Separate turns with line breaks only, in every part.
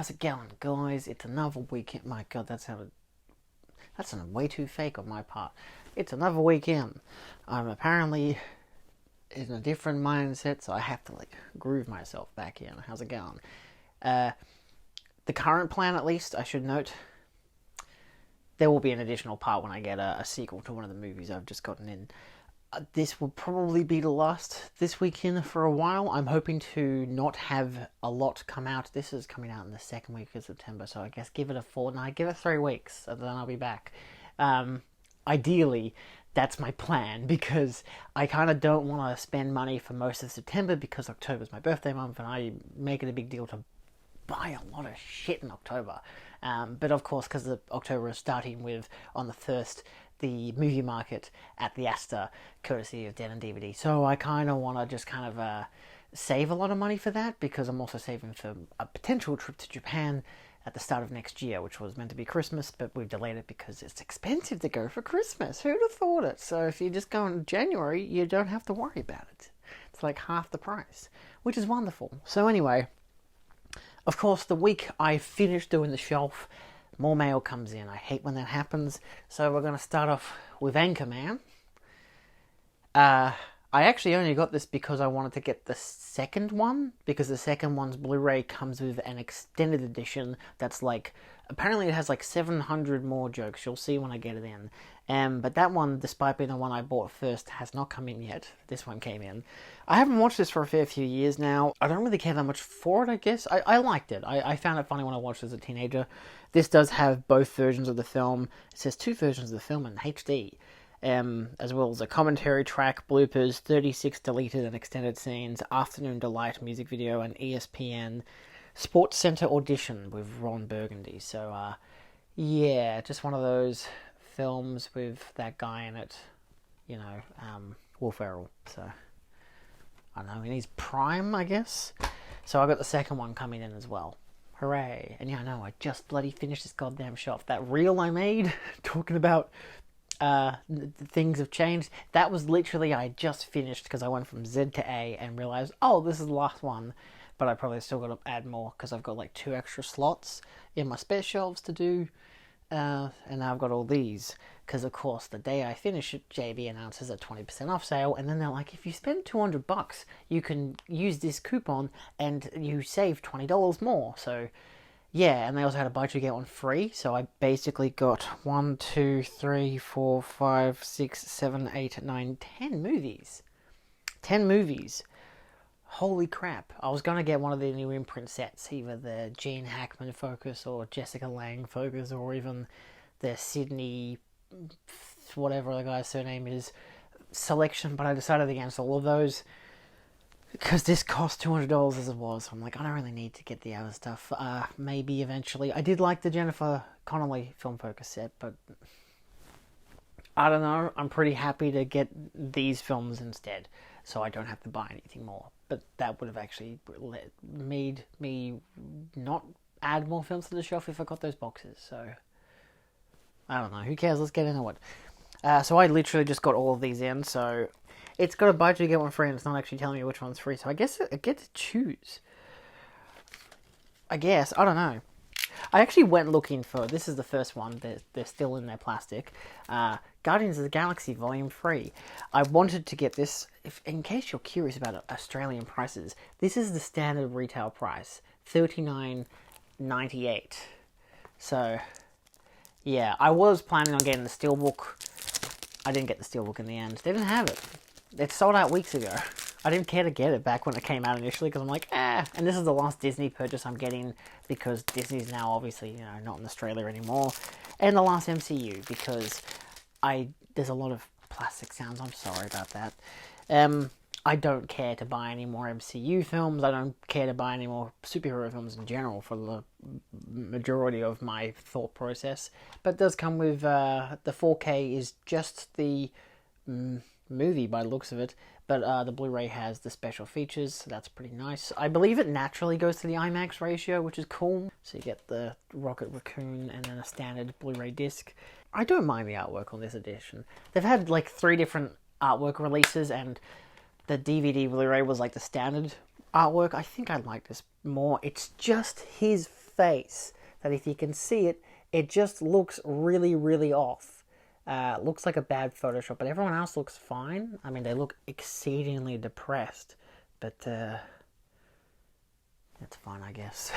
how's it going, guys? It's another weekend. My God, that's way too fake on my part. It's another weekend. I'm apparently in a different mindset, so I have to groove myself back in. How's it going? The current plan, at least, I should note, there will be an additional part when I get a sequel to one of the movies I've just gotten in. This will probably be the last this weekend for a while. I'm hoping to not have a lot come out. This is coming out in the second week of September, so I guess give it a fortnight, give it 3 weeks, and then I'll be back. Ideally, that's my plan, because I kind of don't want to spend money for most of September, because October's my birthday month, and I make it a big deal to buy a lot of shit in October. But of course, because October is starting with, on the 1st, the movie market at the Astor, courtesy of Den and DVD. So I kind of want to just save a lot of money for that, because I'm also saving for a potential trip to Japan at the start of next year, which was meant to be Christmas, but we've delayed it because it's expensive to go for Christmas. Who'd have thought it? So if you just go in January, you don't have to worry about it. It's like half the price, which is wonderful. So anyway, of course, the week I finish doing the shelf, more mail comes in. I hate when that happens. So we're going to start off with Anchorman. I actually only got this because I wanted to get the second one, because the second one's Blu-ray comes with an extended edition that's apparently it has 700 more jokes. You'll see when I get it in. But that one, despite being the one I bought first, has not come in yet. This one came in. I haven't watched this for a fair few years now. I don't really care that much for it, I guess. I liked it. I found it funny when I watched it as a teenager. This does have both versions of the film. It says 2 versions of the film in HD. As well as a commentary track, bloopers, 36 deleted and extended scenes, Afternoon Delight music video, and ESPN Sports Center audition with Ron Burgundy. So, yeah, just one of those films with that guy in it, Will Ferrell. So, I don't know, in his prime, I guess. So I got the second one coming in as well. Hooray. And yeah, I know, I just bloody finished this goddamn shelf. That reel I made, talking about things have changed, that was literally, I just finished because I went from Z to A and realized, oh, this is the last one. But I probably still got to add more, because I've got 2 extra slots in my spare shelves to do. And now I've got all these, because of course the day I finish it, JB announces a 20% off sale, and then they're like, if you spend $200, you can use this coupon and you save $20 more. So yeah, and they also had a buy 2 get 1 free, so I basically got 1, 2, 3, 4, 5, 6, 7, 8, 9, 10 movies. 10 movies. Holy crap. I was going to get one of the new imprint sets, either the Gene Hackman focus or Jessica Lange focus, or even the Sydney, whatever the guy's surname is, selection, but I decided against all of those, because this cost $200 as it was. I'm like, I don't really need to get the other stuff. Maybe eventually. I did like the Jennifer Connelly film focus set, but I don't know. I'm pretty happy to get these films instead, so I don't have to buy anything more. But that would have actually made me not add more films to the shelf if I got those boxes. So I don't know. Who cares? Let's get into it. So I literally just got all of these in, so it's got a buy 2 get 1 free, and it's not actually telling me which one's free, so I guess I get to choose. I guess. I don't know. I actually went looking for, this is the first one, they're still in their plastic, Guardians of the Galaxy Volume 3. I wanted to get this, in case you're curious about Australian prices, this is the standard retail price, $39.98. So, yeah, I was planning on getting the Steelbook. I didn't get the Steelbook in the end. They didn't have it. It sold out weeks ago. I didn't care to get it back when it came out initially, because I'm like, and this is the last Disney purchase I'm getting, because Disney's now obviously, not in Australia anymore, and the last MCU, because there's a lot of plastic sounds, I'm sorry about that. I don't care to buy any more MCU films, I don't care to buy any more superhero films in general for the majority of my thought process, but it does come with, the 4K is just the movie by the looks of it, but the Blu-ray has the special features, so that's pretty nice. I believe it naturally goes to the IMAX ratio, which is cool. So you get the Rocket Raccoon and then a standard Blu-ray disc. I don't mind the artwork on this edition. They've had 3 different artwork releases, and the DVD Blu-ray was the standard artwork. I think I like this more. It's just his face that if you can see it, it just looks really, really off. Looks like a bad Photoshop, but everyone else looks fine. I mean, they look exceedingly depressed, but it's fine, I guess.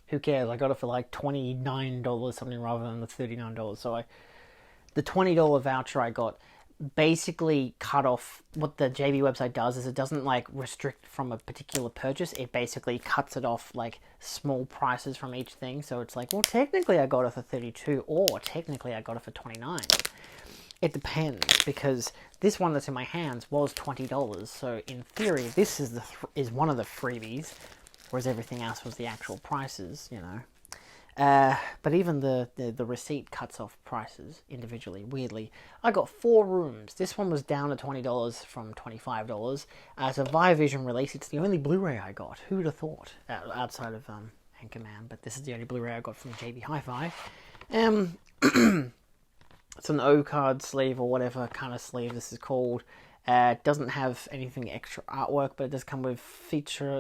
Who cares? I got it for like $29 something rather than the $39. So the $20 voucher I got basically cut off. What the JB website does is it doesn't like restrict from a particular purchase. It basically cuts it off like small prices from each thing. So it's like, well, technically I got it for 32, or technically I got it for 29. It depends, because this one that's in my hands was $20. So in theory, this is one of the freebies, whereas everything else was the actual prices, you know. But even the receipt cuts off prices individually, weirdly. I got 4 rooms. This one was down to $20 from $25. It's a Viavision release. It's the only Blu-ray I got. Who would have thought? Outside of Anchorman, but this is the only Blu-ray I got from JB Hi-Fi. It's an O-card sleeve, or whatever kind of sleeve this is called. It doesn't have anything extra artwork, but it does come with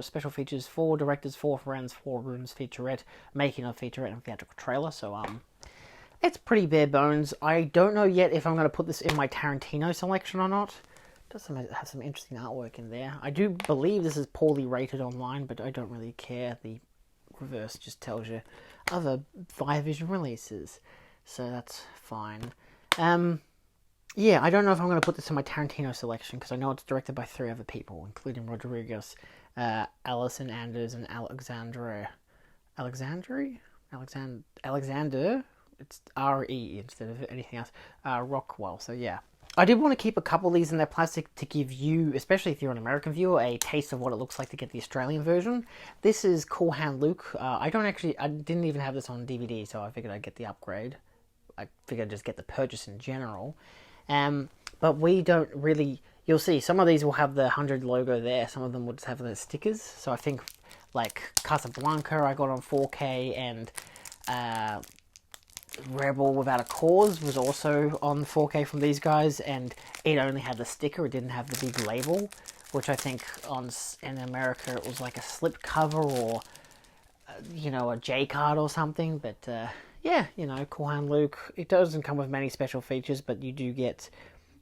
special features: 4 directors, 4 friends, 4 rooms, featurette, making of featurette, and theatrical trailer. So it's pretty bare bones. I don't know yet if I'm going to put this in my Tarantino selection or not. It does have some interesting artwork in there. I do believe this is poorly rated online, but I don't really care. The reverse just tells you other Viavision releases, so that's fine. Yeah, I don't know if I'm going to put this in my Tarantino selection, because I know it's directed by 3 other people, including Rodriguez, Alison Anders, and Alexander. It's R-E instead of anything else. Rockwell. So yeah, I did want to keep a couple of these in their plastic to give you, especially if you're an American viewer, a taste of what it looks like to get the Australian version. This is Cool Hand Luke. I didn't even have this on DVD, so I figured I'd get the upgrade. I figured I'd just get the purchase in general. But we don't really, you'll see, some of these will have the 100 logo there, some of them will just have the stickers. So I think, like, Casablanca I got on 4K, and Rebel Without a Cause was also on 4K from these guys, and it only had the sticker, it didn't have the big label, which I think in America it was like a slip cover, or, you know, a J card or something, but yeah, you know, Cool Hand Luke. It doesn't come with many special features, but you do get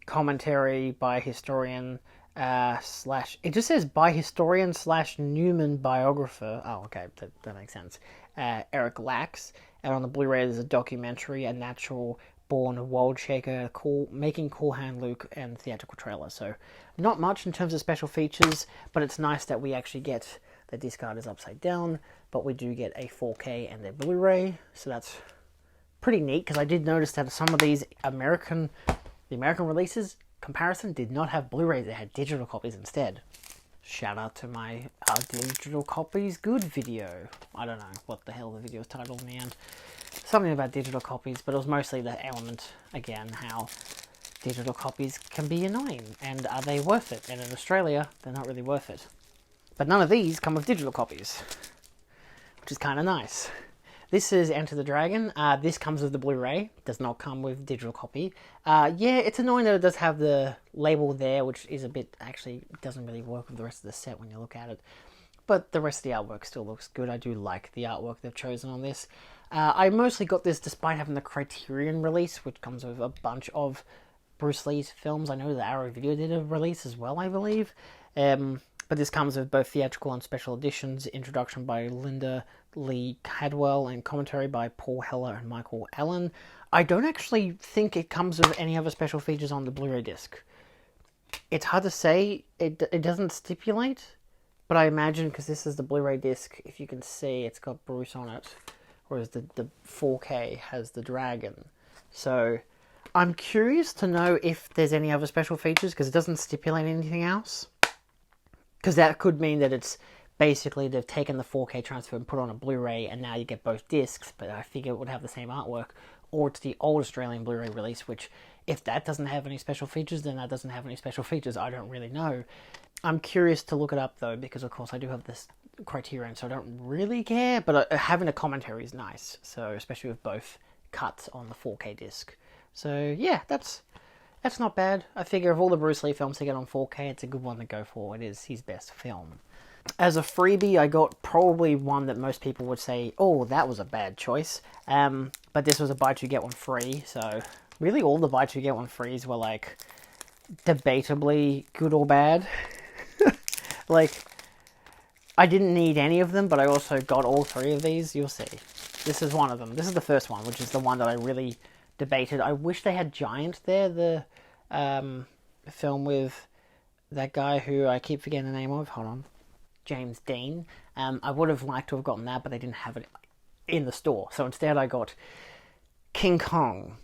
commentary by historian it just says by historian / Newman biographer. Oh, okay, that makes sense. Eric Lax. And on the Blu-ray there's a documentary, a natural born world shaker, making Cool Hand Luke, and theatrical trailer. So not much in terms of special features, but it's nice that we actually get the disc card is upside down, but we do get a 4K and a Blu-ray, so that's pretty neat, because I did notice that some of these American releases comparison did not have Blu-rays, they had digital copies instead. Shout out to my digital copies good video. I don't know what the hell the video was titled in the end. Something about digital copies, but it was mostly the element, again, how digital copies can be annoying, and are they worth it? And in Australia, they're not really worth it. But none of these come with digital copies, which is kind of nice. This is Enter the Dragon. This comes with the Blu-ray. Does not come with digital copy. Yeah, it's annoying that it does have the label there, which is a bit, actually, doesn't really work with the rest of the set when you look at it. But the rest of the artwork still looks good. I do like the artwork they've chosen on this. I mostly got this despite having the Criterion release, which comes with a bunch of Bruce Lee's films. I know the Arrow Video did a release as well, I believe. But this comes with both theatrical and special editions, introduction by Linda Lee Cadwell, and commentary by Paul Heller and Michael Allen. I don't actually think it comes with any other special features on the Blu-ray disc. It's hard to say. It doesn't stipulate, but I imagine, because this is the Blu-ray disc, if you can see, it's got Bruce on it, whereas the 4K has the dragon. So I'm curious to know if there's any other special features, because it doesn't stipulate anything else. Because that could mean that it's basically they've taken the 4K transfer and put on a Blu-ray, and now you get both discs, but I figure it would have the same artwork. Or it's the old Australian Blu-ray release, which, if that doesn't have any special features, then that doesn't have any special features. I don't really know. I'm curious to look it up, though, because, of course, I do have this Criterion, so I don't really care, but having a commentary is nice, so especially with both cuts on the 4K disc. So, yeah, that's not bad. I figure of all the Bruce Lee films to get on 4K, it's a good one to go for. It is his best film. As a freebie, I got probably one that most people would say, oh, that was a bad choice. But this was a buy two get one free, so really all the buy two get one frees were like debatably good or bad. Like, I didn't need any of them, but I also got all three of these. You'll see. This is one of them. This is the first one, which is the one that I really debated. I wish they had Giant there, the film with that guy who I keep forgetting the name of. Hold on. James Dean. I would have liked to have gotten that, but they didn't have it in the store. So instead I got King Kong.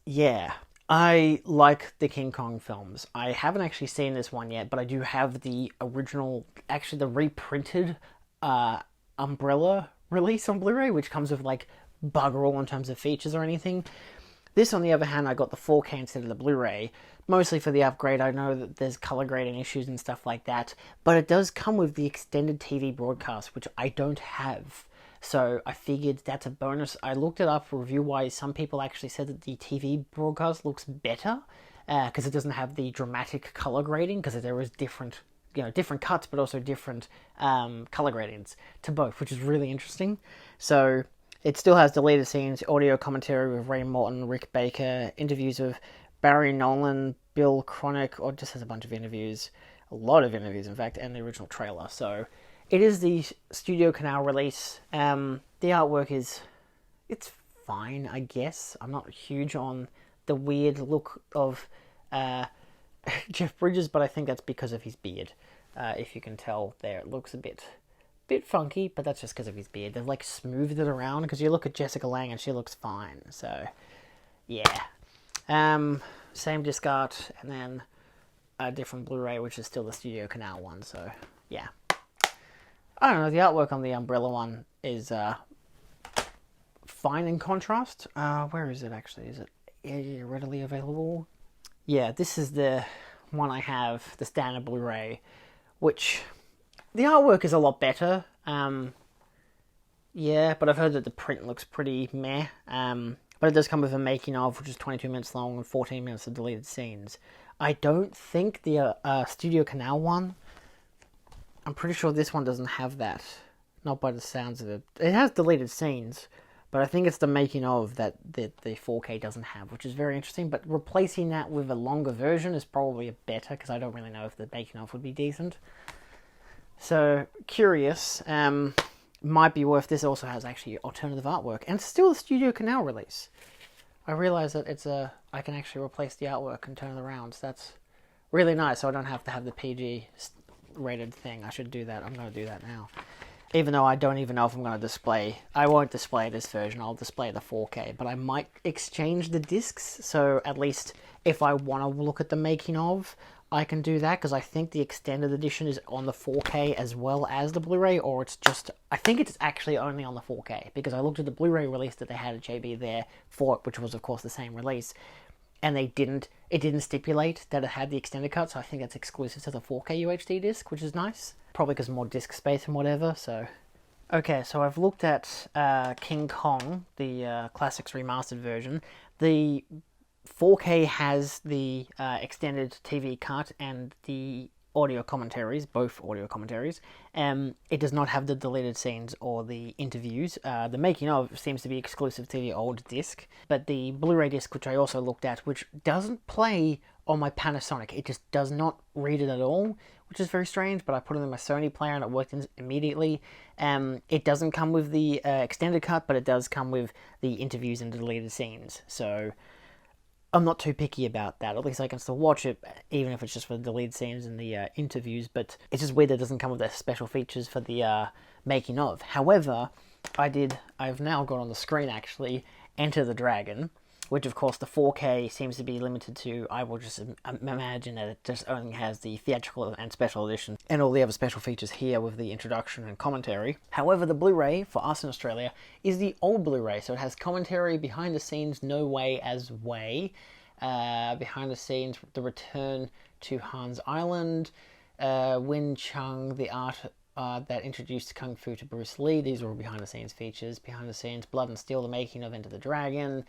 Yeah. I like the King Kong films. I haven't actually seen this one yet, but I do have the original, actually the reprinted Umbrella release on Blu-ray, which comes with like bugger all in terms of features or anything. This, on the other hand, I got the 4K instead of the Blu-ray, mostly for the upgrade. I know that there's color grading issues and stuff like that, but it does come with the extended TV broadcast, which I don't have. So I figured that's a bonus. I looked it up review-wise. Some people actually said that the TV broadcast looks better because it doesn't have the dramatic color grading, because there is different cuts, but also different color gradings to both, which is really interesting. So it still has deleted scenes, audio commentary with Ray Morton, Rick Baker, interviews with Barry Nolan, Bill Cronick, or just has a bunch of interviews, a lot of interviews, in fact, and the original trailer. So it is the Studio Canal release. The artwork it's fine, I guess. I'm not huge on the weird look of Jeff Bridges, but I think that's because of his beard. If you can tell there, it looks a bit funky, but that's just because of his beard. They've like smoothed it around, because you look at Jessica Lange and she looks fine. So yeah, same disc art, and then a different Blu-ray, which is still the Studio Canal one. So yeah, I don't know, the artwork on the Umbrella one is fine in contrast. Where is it actually? Is it readily available? Yeah, this is the one I have, the standard Blu-ray, which the artwork is a lot better. Yeah, but I've heard that the print looks pretty meh. But it does come with a making of, which is 22 minutes long and 14 minutes of deleted scenes. I don't think the Studio Canal one, I'm pretty sure this one doesn't have that. Not by the sounds of it. It has deleted scenes, but I think it's the making of that the 4K doesn't have, which is very interesting. But replacing that with a longer version is probably better, because I don't really know if the making of would be decent. So, curious. Might be worth. This also has actually alternative artwork, and it's still a Studio Canal release. I realize that I can actually replace the artwork and turn it around, so that's really nice, so I don't have to have the PG rated thing. I should do that. I'm going to do that now. Even though I don't even know if I'm going to display... I won't display this version, I'll display the 4K, but I might exchange the discs, so at least if I want to look at the making of, I can do that, because I think the extended edition is on the 4K as well as the Blu-ray, or it's just... I think it's actually only on the 4K, because I looked at the Blu-ray release that they had at JB there for it, which was of course the same release, and it didn't stipulate that it had the extended cut, so I think that's exclusive to the 4K UHD disc, which is nice. Probably because more disc space and whatever, so... Okay, so I've looked at King Kong, the Classics Remastered version. The 4K has the extended TV cut and the audio commentaries, both audio commentaries. It does not have the deleted scenes or the interviews. The making of seems to be exclusive to the old disc, but the Blu-ray disc, which I also looked at, which doesn't play on my Panasonic, it just does not read it at all, which is very strange, but I put it in my Sony player and it worked immediately. It doesn't come with the extended cut, but it does come with the interviews and deleted scenes, so I'm not too picky about that. At least I can still watch it, even if it's just for the deleted scenes and the interviews, but it's just weird that it doesn't come with the special features for the making of. However, I've now got on the screen, actually, Enter the Dragon, which of course the 4K seems to be limited to. I will just imagine that it just only has the theatrical and special edition and all the other special features here with the introduction and commentary. However, the Blu-ray for us in Australia is the old Blu-ray, so it has commentary, behind the scenes, No Way as Way, behind the scenes, the return to Han's Island, Wing Chun, the art that introduced Kung Fu to Bruce Lee. These were all behind-the-scenes features. Behind the scenes, Blood and Steel, the making of Enter the Dragon.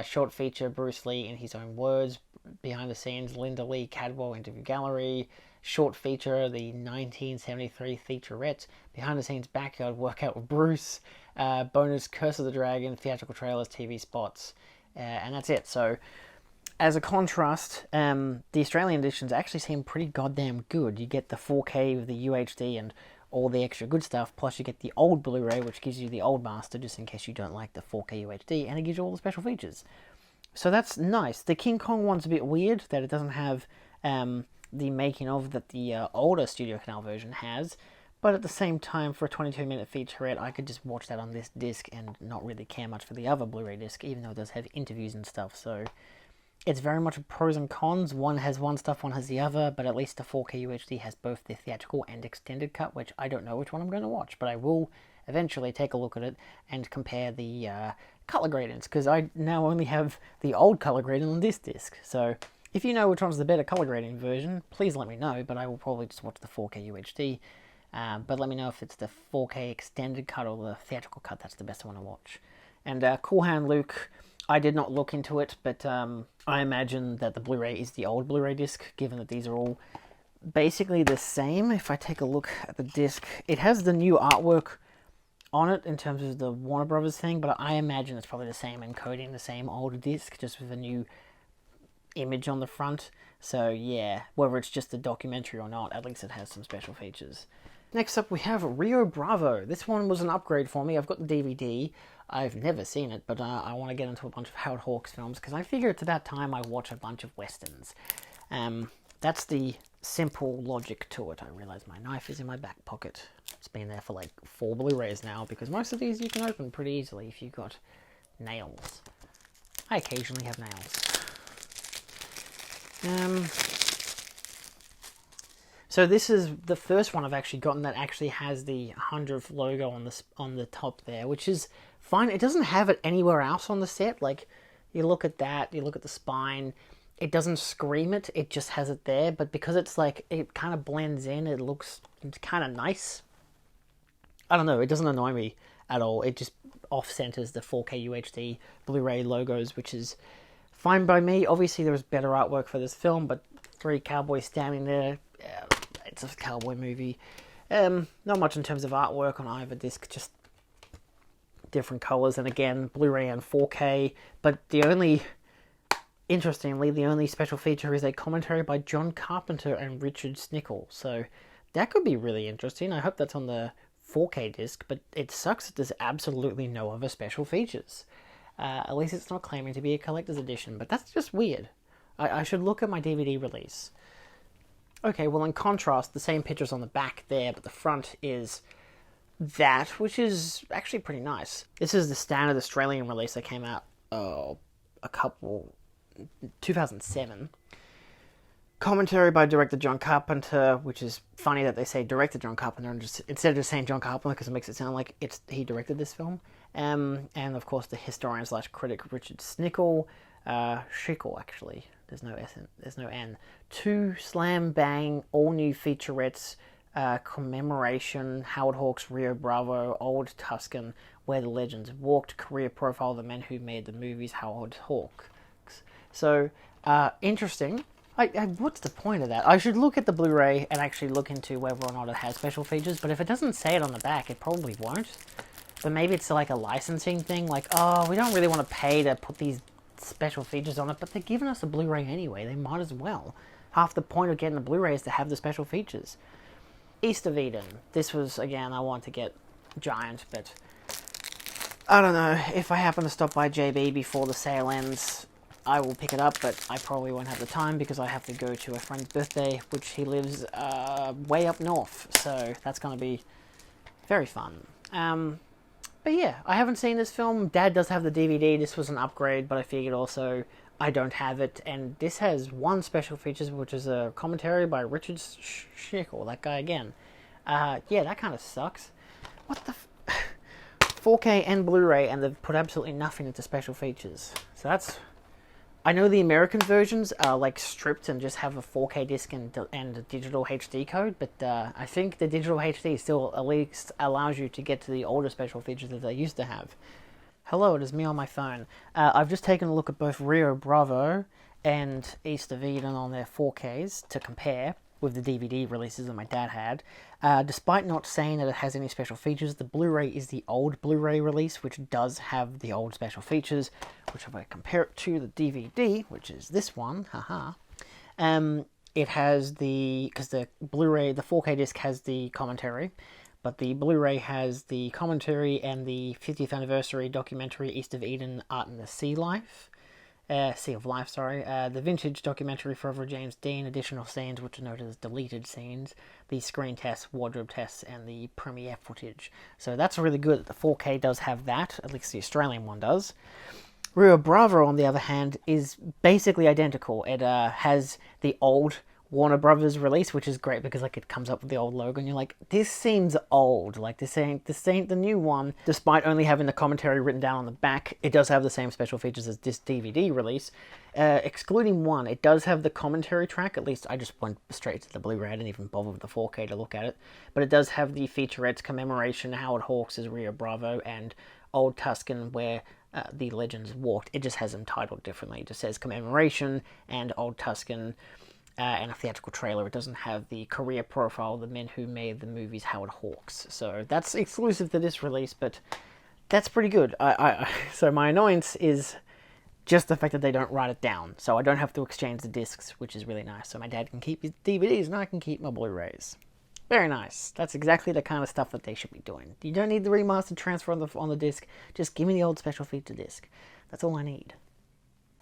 Short feature, Bruce Lee in his own words. behind the scenes Linda Lee Cadwell interview gallery, short feature, the 1973 featurette, behind the scenes backyard workout with Bruce, bonus Curse of the Dragon, theatrical trailers, TV spots, and that's it. So, as a contrast, the Australian editions actually seem pretty goddamn good. You get the 4K with the UHD and all the extra good stuff, plus you get the old Blu-ray, which gives you the old master, just in case you don't like the 4K UHD, and it gives you all the special features. So that's nice. The King Kong one's a bit weird, that it doesn't have the making of that the older Studio Canal version has, but at the same time, for a 22-minute featurette, I could just watch that on this disc and not really care much for the other Blu-ray disc, even though it does have interviews and stuff, so it's very much pros and cons. One has one stuff, one has the other, but at least the 4K UHD has both the theatrical and extended cut, which I don't know which one I'm going to watch, but I will eventually take a look at it and compare the color gradings, because I now only have the old color grading on this disc. So if you know which one's the better color grading version, please let me know, but I will probably just watch the 4K UHD. But let me know if it's the 4K extended cut or the theatrical cut. That's the best one to watch. And Cool Hand Luke, I did not look into it, but I imagine that the Blu-ray is the old Blu-ray disc, given that these are all basically the same. If I take a look at the disc, it has the new artwork on it in terms of the Warner Brothers thing, but I imagine it's probably the same encoding, the same old disc, just with a new image on the front. So yeah, whether it's just a documentary or not, at least it has some special features. Next up we have Rio Bravo. This one was an upgrade for me. I've got the DVD. I've never seen it, but I want to get into a bunch of Howard Hawks films, because I figure it's about time I watch a bunch of westerns. That's the simple logic to it. I realize my knife is in my back pocket. It's been there for like 4 Blu-rays now, because most of these you can open pretty easily if you've got nails. I occasionally have nails. So this is the first one I've actually gotten that actually has the 100th logo on the top there, which is fine. It doesn't have it anywhere else on the set. Like, you look at that, you look at the spine, it doesn't scream it, it just has it there, but because it's like, it kind of blends in, it looks kind of nice. I don't know, it doesn't annoy me at all. It just off-centers the 4K UHD Blu-ray logos, which is fine by me. Obviously there was better artwork for this film, but 3 cowboys standing there, it's a cowboy movie. Not much in terms of artwork on either disc, just different colors, and again, Blu-ray and 4K, but interestingly, the only special feature is a commentary by John Carpenter and Richard Snickle, so that could be really interesting. I hope that's on the 4K disc, but it sucks that there's absolutely no other special features. At least it's not claiming to be a collector's edition, but that's just weird. I should look at my DVD release. Okay, well, in contrast, the same picture's on the back there, but the front is that, which is actually pretty nice. This is the standard Australian release that came out 2007. Commentary by director John Carpenter, which is funny that they say director John Carpenter and just, instead of just saying John Carpenter, because it makes it sound like he directed this film. And of course the historian / critic Richard Snickle, Schickel actually. There's no N. 2 slam bang, all new featurettes, commemoration, Howard Hawks, Rio Bravo, Old Tuscan, Where the Legends Walked, career profile of the men who made the movies, Howard Hawks. So, interesting. What's the point of that? I should look at the Blu-ray and actually look into whether or not it has special features, but if it doesn't say it on the back, it probably won't. But maybe it's like a licensing thing, like, oh, we don't really want to pay to put these special features on it, but they're giving us a Blu-ray anyway, they might as well. Half the point of getting the Blu-ray is to have the special features. East of Eden. This was, again, I want to get Giant, but I don't know, if I happen to stop by JB before the sale ends, I will pick it up, but I probably won't have the time because I have to go to a friend's birthday, which he lives way up north, so that's going to be very fun. But yeah, I haven't seen this film. Dad does have the DVD. This was an upgrade, but I figured also I don't have it. And this has one special feature, which is a commentary by Richard Schickel, that guy again. Yeah, that kind of sucks. What the 4K and Blu-ray, and they've put absolutely nothing into special features. So that's... I know the American versions are like stripped and just have a 4K disc and a digital HD code, but I think the digital HD still at least allows you to get to the older special features that they used to have. Hello, it is me on my phone. I've just taken a look at both Rio Bravo and East of Eden on their 4Ks to compare with the DVD releases that my dad had. Despite not saying that it has any special features, the Blu-ray is the old Blu-ray release, which does have the old special features, which if I compare it to the DVD, which is this one, haha, it has because the Blu-ray, the 4K disc has the commentary, but the Blu-ray has the commentary and the 50th anniversary documentary East of Eden, Art and the Sea of Life, sorry. The vintage documentary Forever James Dean, additional scenes which are noted as deleted scenes, the screen tests, wardrobe tests, and the premiere footage. So that's really good. The 4K does have that, at least the Australian one does. Rio Bravo, on the other hand, is basically identical. It has the old Warner Brothers release, which is great because like it comes up with the old logo and you're like, this seems old, like this ain't the new one. Despite only having the commentary written down on the back, it does have the same special features as this DVD release, excluding one. It does have the commentary track. At least I just went straight to the Blu-ray. I didn't even bother with the 4K to look at it, but it does have the featurettes Commemoration, Howard Hawks as Rio Bravo, and Old Tuscan, where the legends walked. It just has them titled differently. It just says Commemoration and Old Tuscan. And a theatrical trailer. It doesn't have the career profile of the men who made the movies Howard Hawks. So that's exclusive to this release, but that's pretty good. So my annoyance is just the fact that they don't write it down. So I don't have to exchange the discs, which is really nice. So my dad can keep his DVDs and I can keep my Blu-rays. Very nice. That's exactly the kind of stuff that they should be doing. You don't need the remastered transfer on the disc. Just give me the old special feature disc. That's all I need.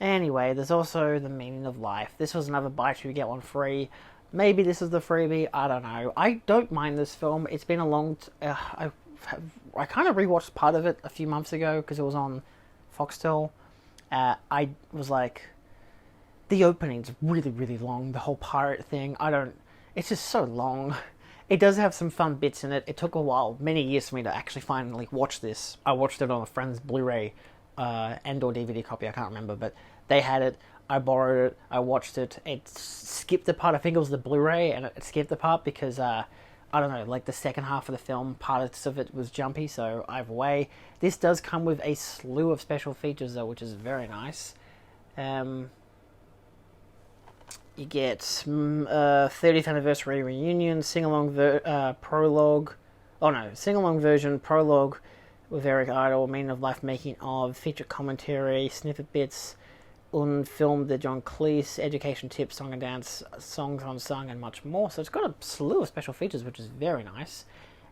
Anyway, there's also The Meaning of Life. This was another buy two, get one free. Maybe this is the freebie, I don't know. I don't mind this film. It's been a long... I kind of rewatched part of it a few months ago because it was on Foxtel. I was like... The opening's really, really long. The whole pirate thing, it's just so long. It does have some fun bits in it. It took a while, many years for me to actually finally watch this. I watched it on a friend's Blu-ray and or DVD copy, I can't remember, but they had it, I borrowed it, I watched it. It skipped the part, I think it was the Blu-ray, and it skipped the part because, I don't know, like the second half of the film, parts of it was jumpy, so either way. This does come with a slew of special features though, which is very nice. You get 30th anniversary reunion, sing-along prologue, sing-along version, prologue, with Eric Idle, Meaning of Life, Making of, feature commentary, snippet bits, unfilmed the John Cleese, education tips, song and dance, songs unsung, and much more. So it's got a slew of special features, which is very nice.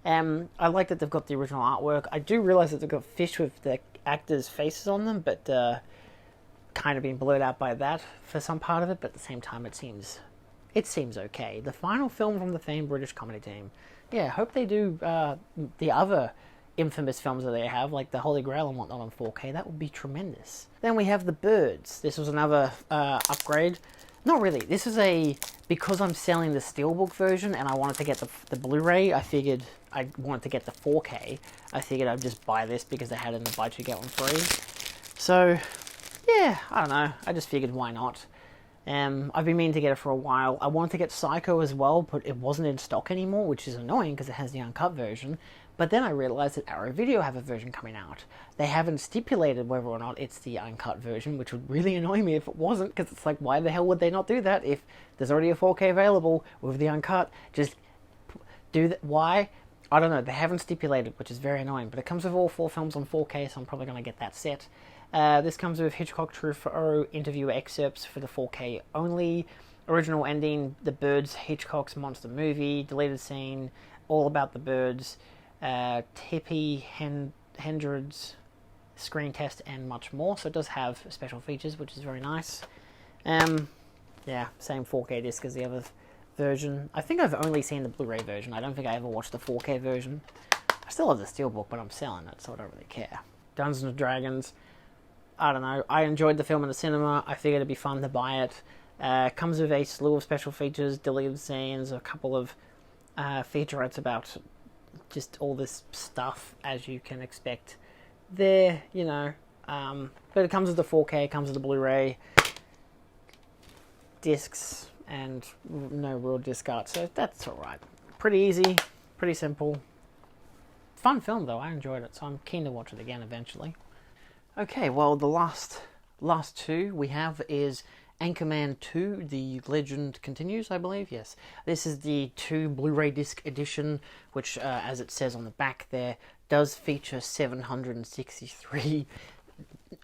I like that they've got the original artwork. I do realise that they've got fish with the actors' faces on them, but kind of been blurred out by that for some part of it. But at the same time, it seems okay. The final film from the famed British comedy team. Yeah, I hope they do the other infamous films that they have, like the Holy Grail and whatnot on 4K. That would be tremendous. Then we have The Birds. This was another upgrade. Not really. This is because I'm selling the Steelbook version and I wanted to get the Blu-ray, I figured I wanted to get the 4K. I figured I'd just buy this because they had it in the buy two, get one free. So, yeah, I don't know. I just figured why not. I've been meaning to get it for a while. I wanted to get Psycho as well, but it wasn't in stock anymore, which is annoying because it has the uncut version. But then I realized that Arrow Video have a version coming out. They haven't stipulated whether or not it's the uncut version, which would really annoy me if it wasn't, because it's like, why the hell would they not do that if there's already a 4K available with the uncut? Just do that. Why? I don't know. They haven't stipulated, which is very annoying. But it comes with all 4 films on 4K, so I'm probably going to get that set. This comes with Hitchcock Truffaut interview excerpts for the 4K only. Original ending, The Birds, Hitchcock's monster movie, deleted scene, all about the birds. Tippi Hedren's screen test, and much more. So it does have special features, which is very nice. Yeah, same 4K disc as the other version. I think I've only seen the Blu-ray version. I don't think I ever watched the 4K version. I still have the Steelbook, but I'm selling it, so I don't really care. Dungeons and Dragons. I don't know. I enjoyed the film in the cinema. I figured it'd be fun to buy it. Comes with a slew of special features, deleted scenes, a couple of featurettes about just all this stuff, as you can expect there, you know. But it comes with the 4K, it comes with the Blu-ray discs, and no real disc art, so that's alright. Pretty easy, pretty simple. Fun film though, I enjoyed it, so I'm keen to watch it again eventually. Okay, well, the last two we have is Anchorman 2, The Legend Continues, I believe, yes. This is the 2 Blu-ray disc edition, which, as it says on the back there, does feature 763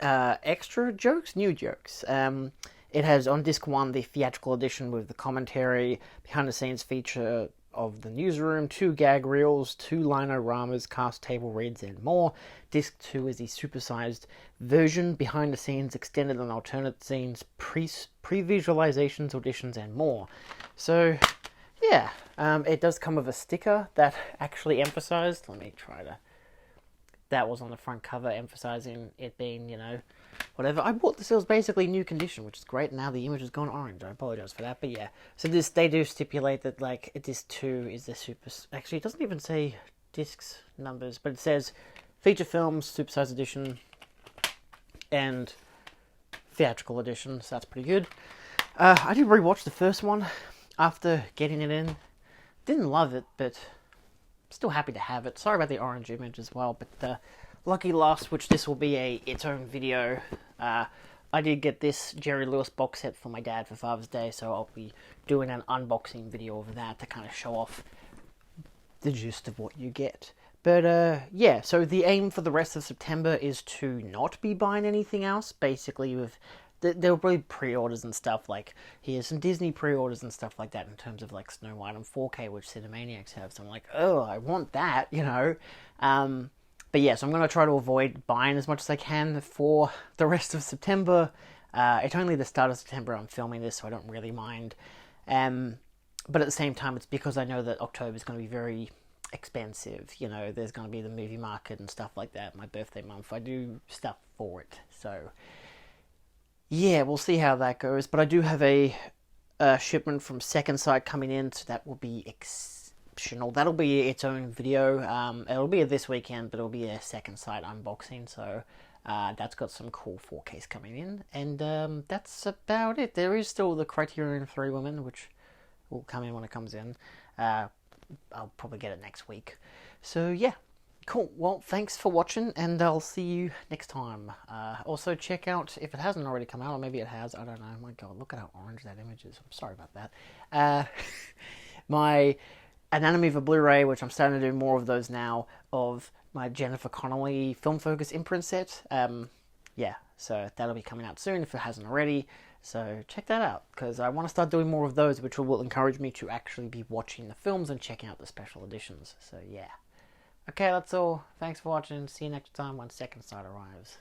extra jokes, new jokes. It has on disc 1 the theatrical edition with the commentary, behind the scenes feature of the newsroom, 2 gag reels, 2 linoramas, cast table reads, and more. Disc 2 is the supersized version, behind the scenes, extended and alternate scenes, pre-visualizations, auditions, and more. So, yeah, it does come with a sticker that actually emphasized, let me try to, that was on the front cover, emphasizing it being, you know, whatever. I bought this, it was basically new condition, which is great. Now the image has gone orange. I apologize for that, but yeah. So this, they do stipulate that, like, disc 2 is the super... Actually, it doesn't even say discs numbers, but it says feature films, supersized edition, and theatrical edition, so that's pretty good. I did rewatch the first one after getting it in. Didn't love it, but still happy to have it. Sorry about the orange image as well, but Lucky Last, which this will be its own video. I did get this Jerry Lewis box set for my dad for Father's Day, so I'll be doing an unboxing video of that to kind of show off the gist of what you get. But yeah, so the aim for the rest of September is to not be buying anything else. Basically, with there will be pre-orders and stuff, like here's some Disney pre-orders and stuff like that in terms of like Snow White and 4K, which Cinemaniacs have. So I'm like, oh, I want that, you know. But yeah, so I'm going to try to avoid buying as much as I can for the rest of September. It's only the start of September I'm filming this, so I don't really mind. But at the same time, it's because I know that October is going to be very expensive. You know, there's going to be the movie market and stuff like that. My birthday month, I do stuff for it. So yeah, we'll see how that goes. But I do have a shipment from Second Sight coming in, so that will be optional. That'll be its own video. It'll be this weekend, but it'll be a Second Sight unboxing. So that's got some cool 4Ks coming in, and that's about it. There is still the Criterion 3 Women, which will come in when it comes in. I'll probably get it next week. So yeah, cool. Well, thanks for watching, and I'll see you next time. Also, check out, if it hasn't already come out, or maybe it has, I don't know. My God, look at how orange that image is. I'm sorry about that. My Anatomy of a Blu-ray, which I'm starting to do more of those now, of my Jennifer Connelly Film Focus imprint set. Yeah, so that'll be coming out soon if it hasn't already. So check that out, because I want to start doing more of those, which will encourage me to actually be watching the films and checking out the special editions. So yeah. Okay, that's all. Thanks for watching. See you next time when Second Sight arrives.